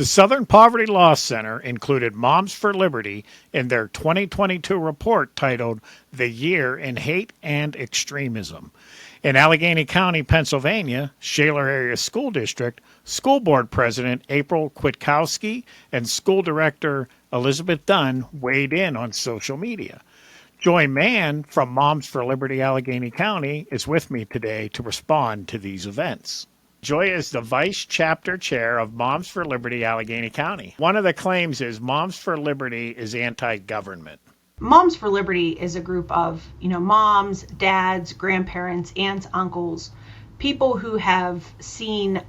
The Southern Poverty Law Center included Moms for Liberty in their 2022 report titled The Year in Hate and Extremism. In Allegheny County, Pennsylvania, Shaler Area School District, School Board President April Kwiatkowski and School Director Elizabeth Dunn weighed in on social media. Joy Mann from Moms for Liberty Allegheny County is with me today to respond to these events. Joy is the Vice Chapter Chair of Moms for Liberty Allegheny County. One of the claims is Moms for Liberty is anti-government. Moms for Liberty is a group of, moms, dads, grandparents, aunts, uncles, people who have seen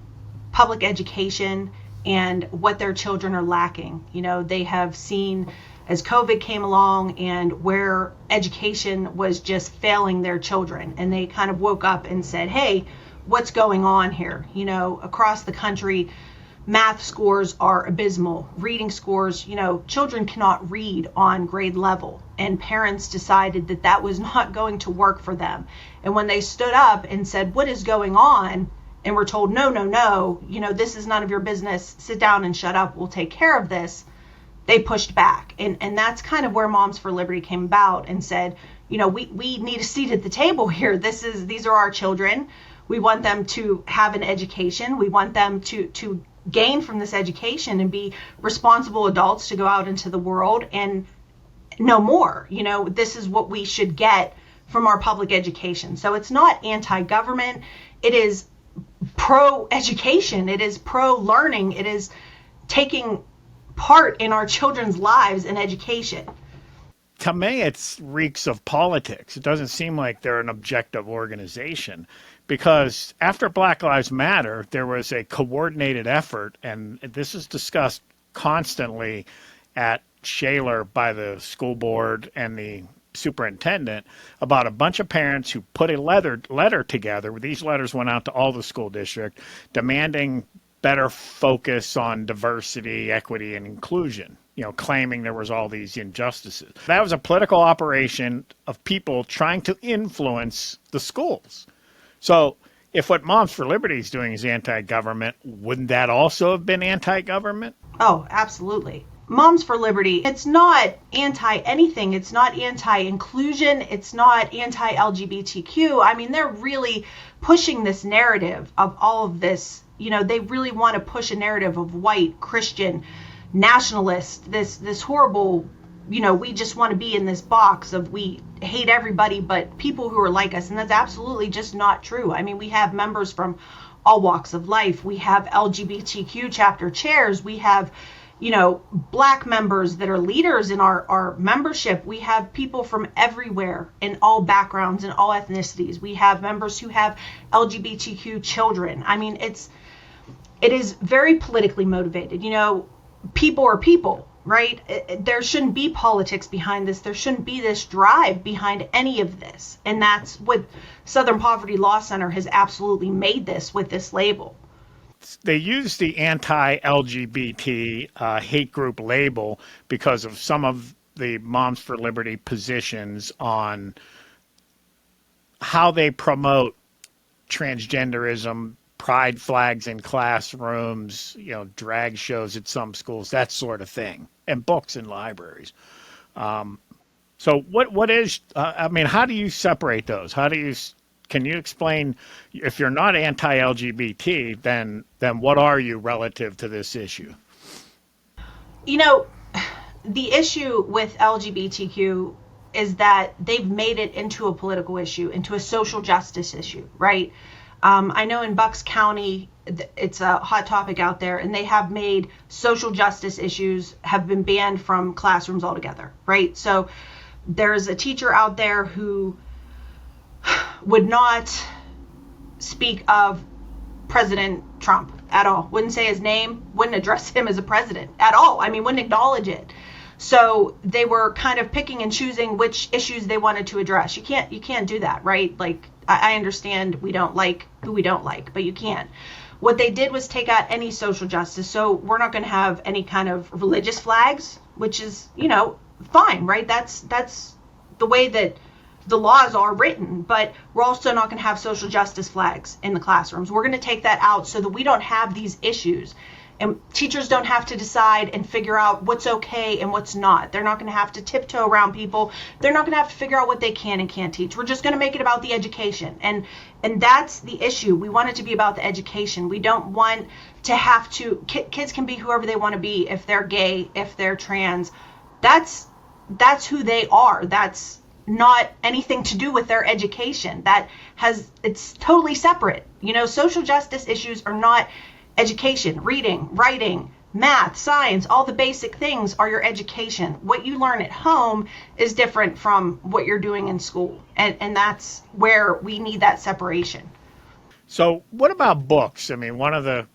public education and what their children are lacking. They have seen as COVID came along and where education was just failing their children. And they kind of woke up and said, hey, what's going on here? Across the country, math scores are abysmal. Reading scores, children cannot read on grade level. And parents decided that that was not going to work for them. And when they stood up and said, what is going on? And were told, no, this is none of your business. Sit down and shut up. We'll take care of this. They pushed back. And that's kind of where Moms for Liberty came about and said, we need a seat at the table here. These are our children. We want them to have an education. We want them to gain from this education and be responsible adults to go out into the world and know more. This is what we should get from our public education. So it's not anti-government. It is pro-education. It is pro-learning. It is taking part in our children's lives and education. To me, it reeks of politics. It doesn't seem like they're an objective organization, because after Black Lives Matter, there was a coordinated effort, and this is discussed constantly at Shaler by the school board and the superintendent, about a bunch of parents who put a letter together. These letters went out to all the school district demanding better focus on diversity, equity, and inclusion, claiming there was all these injustices. That was a political operation of people trying to influence the schools. So if what Moms for Liberty is doing is anti-government, wouldn't that also have been anti-government? Oh, absolutely. Moms for Liberty, it's not anti-anything. It's not anti-inclusion. It's not anti-LGBTQ. I mean, they're really pushing this narrative of all of this. They really want to push a narrative of white, Christian, nationalist, this horrible, we just want to be in this box of we hate everybody but people who are like us. And that's absolutely just not true. I mean, we have members from all walks of life. We have LGBTQ chapter chairs. We have, Black members that are leaders in our membership. We have people from everywhere in all backgrounds and all ethnicities. We have members who have LGBTQ children. I mean, it is very politically motivated. People are people, right? There shouldn't be politics behind this. There shouldn't be this drive behind any of this. And that's what Southern Poverty Law Center has absolutely made this with this label. They use the anti-LGBT hate group label because of some of the Moms for Liberty positions on how they promote transgenderism, pride flags in classrooms, drag shows at some schools, that sort of thing, and books in libraries. So what is, how do you separate those? Can you explain, if you're not anti-LGBT, then what are you relative to this issue? The issue with LGBTQ is that they've made it into a political issue, into a social justice issue, right? I know in Bucks County, it's a hot topic out there, and they have made social justice issues have been banned from classrooms altogether, right? So there's a teacher out there who would not speak of President Trump at all, wouldn't say his name, wouldn't address him as a president at all. I mean, wouldn't acknowledge it. So they were kind of picking and choosing which issues they wanted to address. You can't do that, right? Like, I understand we don't like who we don't like, but you can't. What they did was take out any social justice. So we're not going to have any kind of religious flags, which is, fine, right? That's the way that the laws are written, but we're also not going to have social justice flags in the classrooms. We're going to take that out so that we don't have these issues. And teachers don't have to decide and figure out what's okay and what's not. They're not going to have to tiptoe around people. They're not going to have to figure out what they can and can't teach. We're just going to make it about the education. And that's the issue. We want it to be about the education. We don't want to have to, kids can be whoever they want to be. If they're gay, if they're trans, that's who they are. That's not anything to do with their education. It's totally separate. Social justice issues are not education. Reading, writing, math, science, all the basic things are your education. What you learn at home is different from what you're doing in school. And that's where we need that separation. So what about books? I mean, one of the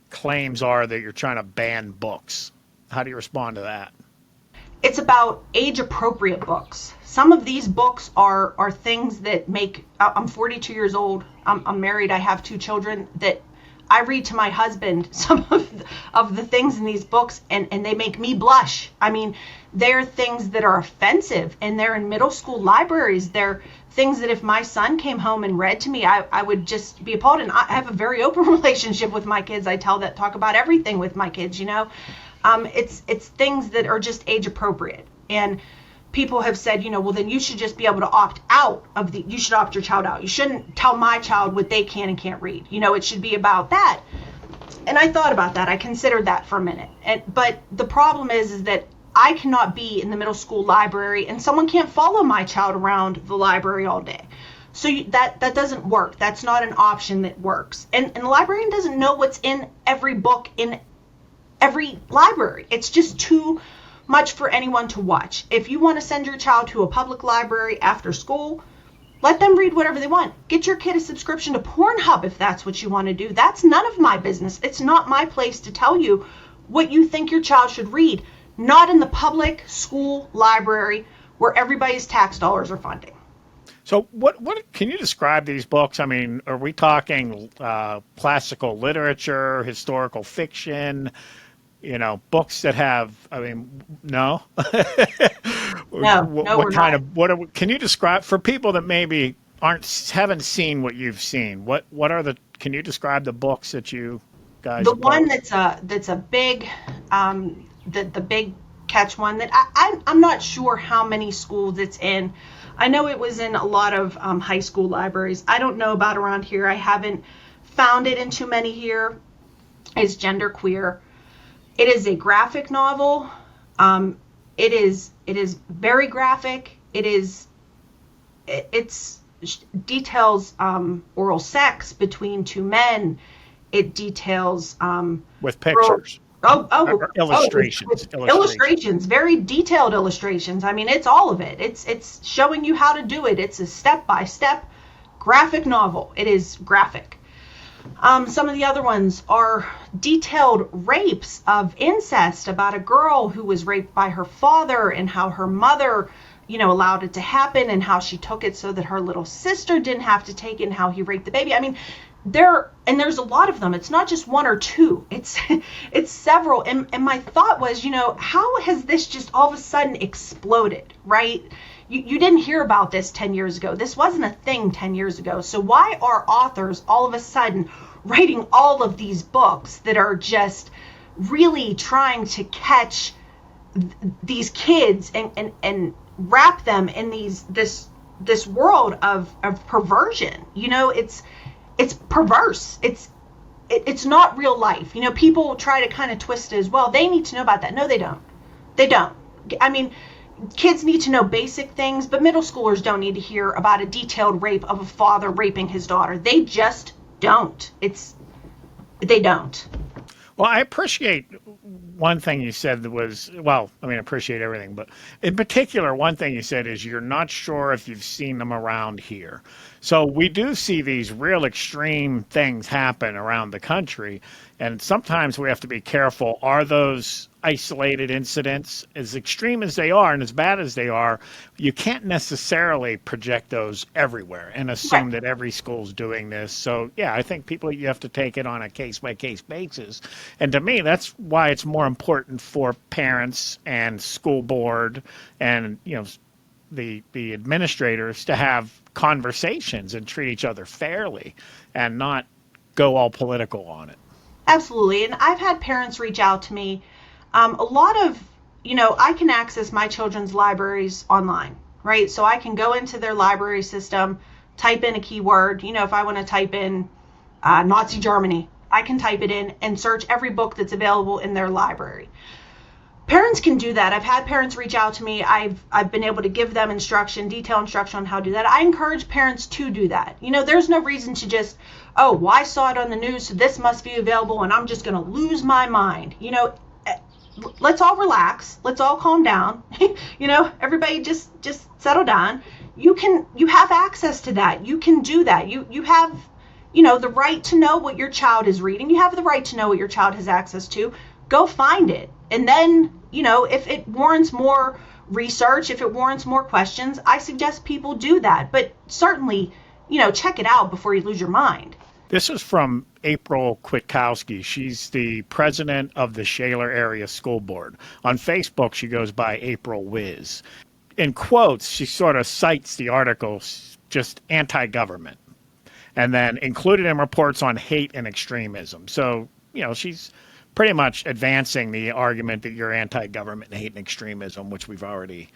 claims are that you're trying to ban books. How do you respond to that? It's about age appropriate books. Some of these books are things that I'm 42 years old. I'm married. I have 2 children that I read to my husband some of the things in these books, and they make me blush. I mean, they're things that are offensive, and they're in middle school libraries. They're things that if my son came home and read to me, I would just be appalled. And I have a very open relationship with my kids. I talk about everything with my kids, It's things that are just age appropriate. And people have said, well, then you should just be able to opt out you should opt your child out. You shouldn't tell my child what they can and can't read. It should be about that. And I thought about that. I considered that for a minute. But the problem is that I cannot be in the middle school library and someone can't follow my child around the library all day. So that doesn't work. That's not an option that works. And the librarian doesn't know what's in every book in every library. It's just too much for anyone to watch. If you want to send your child to a public library after school, let them read whatever they want. Get your kid a subscription to Pornhub if that's what you want to do. That's none of my business. It's not my place to tell you what you think your child should read. Not in the public school library where everybody's tax dollars are funding. So what can you describe these books? I mean, are we talking classical literature, historical fiction, books that have, no? Can you describe for people that maybe haven't seen what you've seen? Can you describe the books that you guys? The one that's a big, the big catch one that I'm not sure how many schools it's in. I know it was in a lot of high school libraries. I don't know about around here. I haven't found it in too many here. Is Genderqueer. It is a graphic novel. It is very graphic. It details oral sex between 2 men. It details with pictures. Illustrations, very detailed illustrations. I mean, it's all of it. It's showing you how to do it. It's a step-by-step graphic novel. It is graphic. Some of the other ones are detailed rapes of incest about a girl who was raped by her father and how her mother, allowed it to happen and how she took it so that her little sister didn't have to take it and how he raped the baby. I mean, there's a lot of them. It's not just 1 or 2. It's several. And my thought was, how has this just all of a sudden exploded, right? You didn't hear about this 10 years ago. This wasn't a thing 10 years ago. So why are authors all of a sudden writing all of these books that are just really trying to catch these kids and wrap them in this world of perversion? It's perverse. It's not real life. People try to kind of twist it as well. They need to know about that. No, they don't. They don't. I mean, kids need to know basic things, but middle schoolers don't need to hear about a detailed rape of a father raping his daughter. They just don't. They don't. Well, I appreciate one thing you said appreciate everything, but in particular, one thing you said is you're not sure if you've seen them around here. So we do see these real extreme things happen around the country, and sometimes we have to be careful. Are those isolated incidents, as extreme as they are and as bad as they are? You can't necessarily project those everywhere and assume that every school's doing this. So, yeah, I think you have to take it on a case-by-case basis. And to me, that's why it's more important for parents and school board and, the administrators to have conversations and treat each other fairly and not go all political on it. Absolutely. And I've had parents reach out to me. A lot of, I can access my children's libraries online, right? So I can go into their library system, type in a keyword. If I want to type in Nazi Germany, I can type it in and search every book that's available in their library. Parents can do that. I've had parents reach out to me. I've been able to give them detailed instruction on how to do that. I encourage parents to do that. There's no reason to just, oh, well, I saw it on the news, so this must be available, and I'm just going to lose my mind. Let's all relax. Let's all calm down. Everybody just settle down. You have access to that. You can do that. You have, the right to know what your child is reading. You have the right to know what your child has access to. Go find it. And then, if it warrants more research, if it warrants more questions, I suggest people do that. But certainly, check it out before you lose your mind. This is from April Kwiatkowski. She's the president of the Shaler Area School Board. On Facebook, she goes by April Wiz. In quotes, she sort of cites the article just anti-government, and then included in reports on hate and extremism. So, she's pretty much advancing the argument that you're anti-government and hate and extremism, which we've already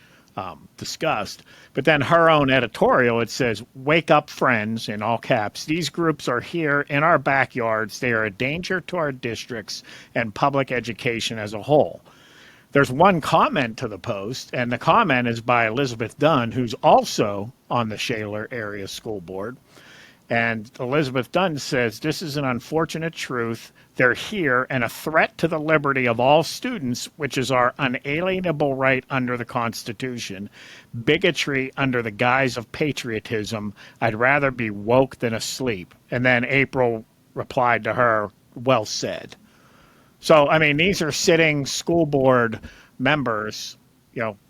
discussed. But then her own editorial, it says, "Wake up, friends," in all caps. "These groups are here in our backyards. They are a danger to our districts and public education as a whole." There's one comment to the post, and the comment is by Elizabeth Dunn, who's also on the Shaler Area School Board. And Elizabeth Dunn says, "This is an unfortunate truth. They're here and a threat to the liberty of all students, which is our unalienable right under the Constitution. Bigotry under the guise of patriotism. I'd rather be woke than asleep." And then April replied to her, "Well said." So, I mean, these are sitting school board members.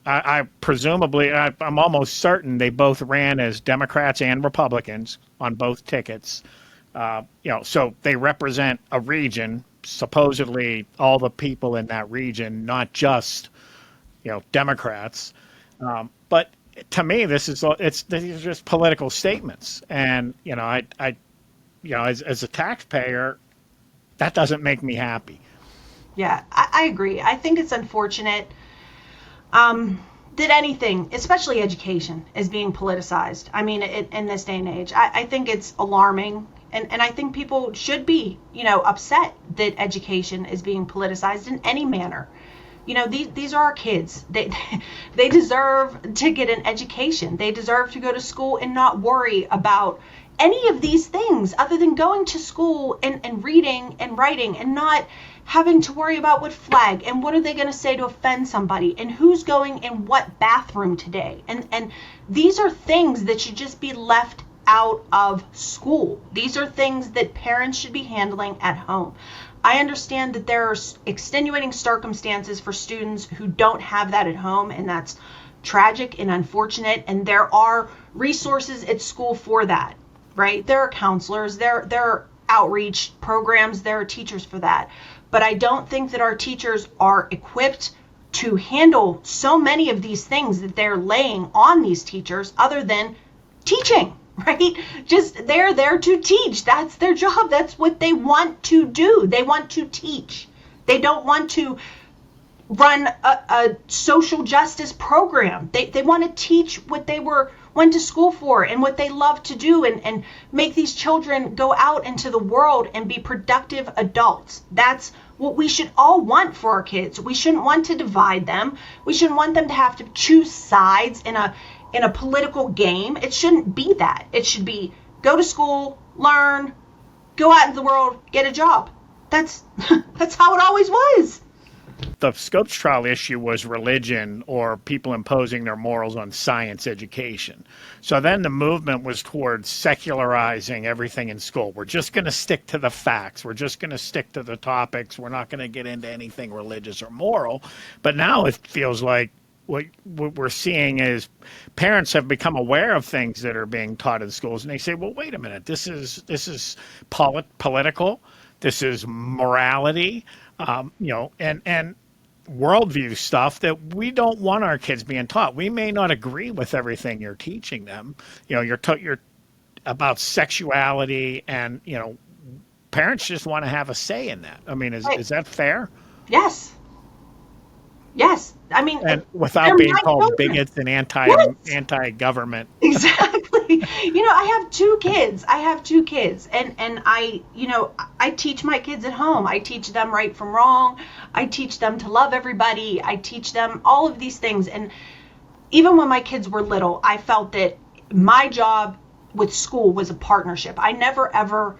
I presumably, I'm almost certain they both ran as Democrats and Republicans on both tickets. So they represent a region, supposedly all the people in that region, not just, Democrats. But to me, these are just political statements. And, as a taxpayer, that doesn't make me happy. Yeah, I agree. I think it's unfortunate that anything, especially education, is being politicized. I mean, in this day and age, I think it's alarming. And I think people should be, upset that education is being politicized in any manner. These are our kids. They deserve to get an education. They deserve to go to school and not worry about any of these things other than going to school and reading and writing and not having to worry about what flag and what are they going to say to offend somebody and who's going in what bathroom today. And these are things that should just be left out of school. These are things that parents should be handling at home. I understand that there are extenuating circumstances for students who don't have that at home, and that's tragic and unfortunate, and there are resources at school for that, right? There are counselors, there are outreach programs, there are teachers for that. But I don't think that our teachers are equipped to handle so many of these things that they're laying on these teachers other than teaching, right? Just they're there to teach. That's their job. That's what they want to do. They want to teach. They don't want to run a social justice program. They want to teach what they went to school for and what they love to do and make these children go out into the world and be productive adults. That's what we should all want for our kids. We shouldn't want to divide them. We shouldn't want them to have to choose sides in a political game. It shouldn't be that. It should be go to school, learn, go out into the world, get a job. That's how it always was. The Scopes trial issue was religion or people imposing their morals on science education. So then the movement was towards secularizing everything in school. We're just going to stick to the facts. We're just going to stick to the topics. We're not going to get into anything religious or moral. But now it feels like what we're seeing is parents have become aware of things that are being taught in schools, and they say, well, wait a minute, this is political. This is morality. And worldview stuff that we don't want our kids being taught. We may not agree with everything you're teaching them. You're about sexuality and, parents just want to have a say in that. I mean, Right. is that fair? Yes. Yes. I mean, And they're without being my called children. bigots and Yes. anti-government. Exactly. I have two kids. And I teach my kids at home. I teach them right from wrong. I teach them to love everybody. I teach them all of these things. And even when my kids were little, I felt that my job with school was a partnership. I never ever,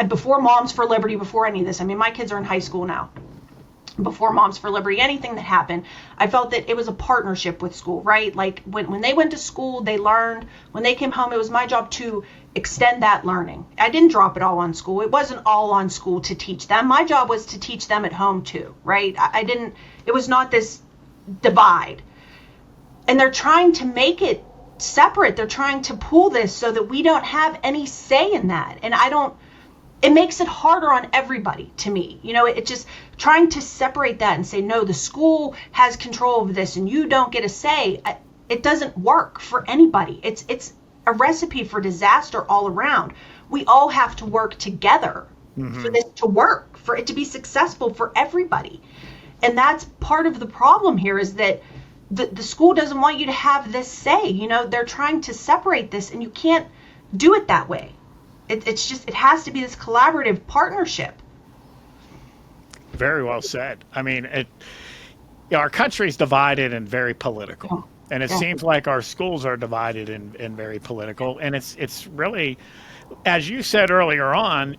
before Moms for Liberty, before any of this, I mean, my kids are in high school now. Before Moms for Liberty, anything that happened, I felt that it was a partnership with school, right? Like when they went to school, they learned. When they came home, it was my job to extend that learning. I didn't drop it all on school. It wasn't all on school to teach them. My job was to teach them at home too, right? I didn't, it was not this divide. And they're trying to make it separate. They're trying to pull this so that we don't have any say in that. And it makes it harder on everybody to me. It just trying to separate that and say, no, the school has control of this and you don't get a say. It doesn't work for anybody. It's a recipe for disaster all around. We all have to work together for this to work, for it to be successful for everybody. And that's part of the problem here, is that the school doesn't want you to have this say. They're trying to separate this, and you can't do it that way. It's just, it has to be this collaborative partnership. Very well said. I mean, our country's divided and very political. And it seems like our schools are divided and very political. And it's really, as you said earlier on,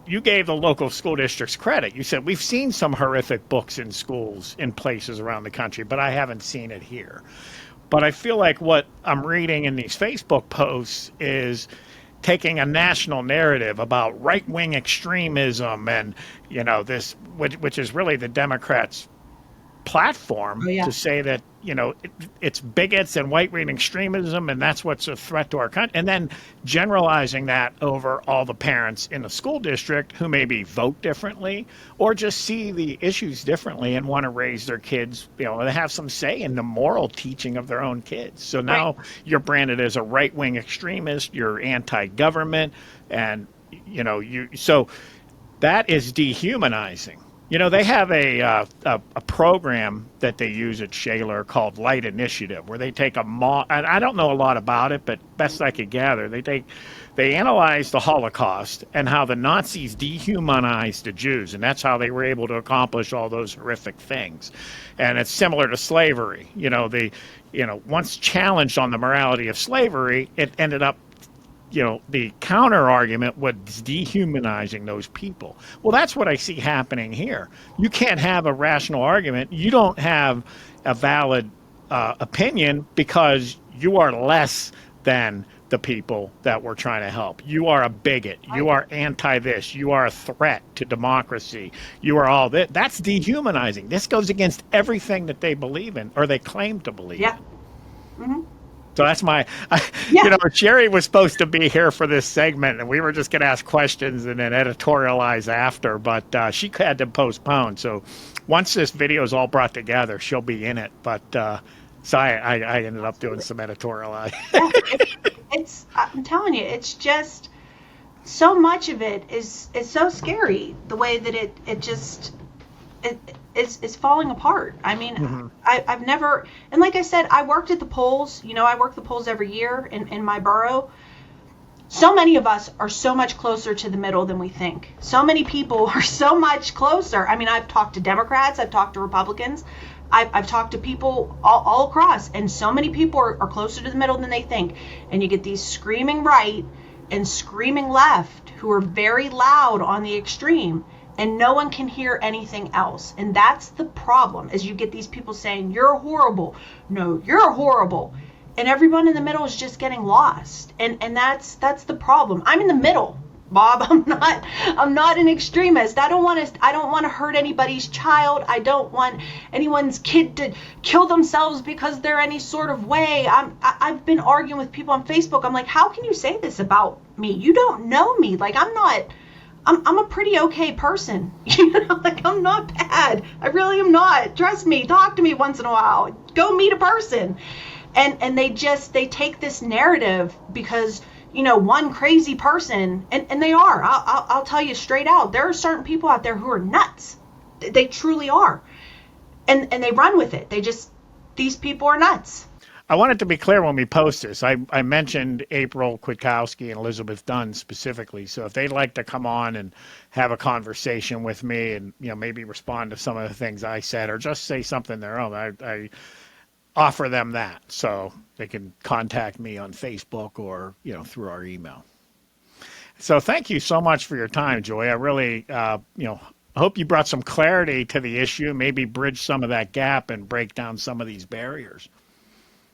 you gave the local school districts credit. You said, we've seen some horrific books in schools in places around the country, but I haven't seen it here. But I feel like what I'm reading in these Facebook posts is taking a national narrative about right-wing extremism and, this, which is really the Democrats' platform, to say that, it's bigots and right-wing extremism, and that's what's a threat to our country, and then generalizing that over all the parents in the school district who maybe vote differently or just see the issues differently and want to raise their kids, they have some say in the moral teaching of their own kids. So now you're branded as a right-wing extremist, you're anti-government, and, so that is dehumanizing. They have a program that they use at Shaler called Light Initiative, where they take and I don't know a lot about it, but best I could gather, they analyze the Holocaust and how the Nazis dehumanized the Jews, and that's how they were able to accomplish all those horrific things. And it's similar to slavery. Once challenged on the morality of slavery, it ended up, the counter argument was dehumanizing those people. Well, that's what I see happening here. You can't have a rational argument. You don't have a valid opinion because you are less than the people that we're trying to help. You are a bigot. You are anti this. You are a threat to democracy. You are all this. That's dehumanizing. This goes against everything that they believe in or they claim to believe in. Mm-hmm. So that's Sherry was supposed to be here for this segment, and we were just going to ask questions and then editorialize after, but she had to postpone. So once this video is all brought together, she'll be in it. But so I ended up doing some editorializing. I'm telling you, it's just so much of it is so scary. The way that it's falling apart. I mean, I've never, and like I said, I worked at the polls. I work the polls every year in my borough. So many of us are so much closer to the middle than we think. So many people are so much closer. I mean, I've talked to Democrats, I've talked to Republicans, I've talked to people all across, and so many people are closer to the middle than they think. And you get these screaming right and screaming left who are very loud on the extreme, and no one can hear anything else. And that's the problem, is you get these people saying, you're horrible. No, you're horrible. And everyone in the middle is just getting lost. And that's the problem. I'm in the middle, Bob. I'm not an extremist. I don't want to hurt anybody's child. I don't want anyone's kid to kill themselves because they're any sort of way. I've been arguing with people on Facebook. I'm like, how can you say this about me? You don't know me. Like, I'm a pretty okay person. Like, I'm not bad. I really am not. Trust me. Talk to me once in a while. Go meet a person. And they take this narrative because one crazy person, and they are. I'll tell you straight out, there are certain people out there who are nuts. They truly are, and they run with it. These people are nuts. I wanted to be clear when we post this. I mentioned April Kwiatkowski and Elizabeth Dunn specifically. So if they'd like to come on and have a conversation with me and maybe respond to some of the things I said or just say something their own, I offer them that. So they can contact me on Facebook or through our email. So thank you so much for your time, Joy. I really hope you brought some clarity to the issue, maybe bridge some of that gap and break down some of these barriers.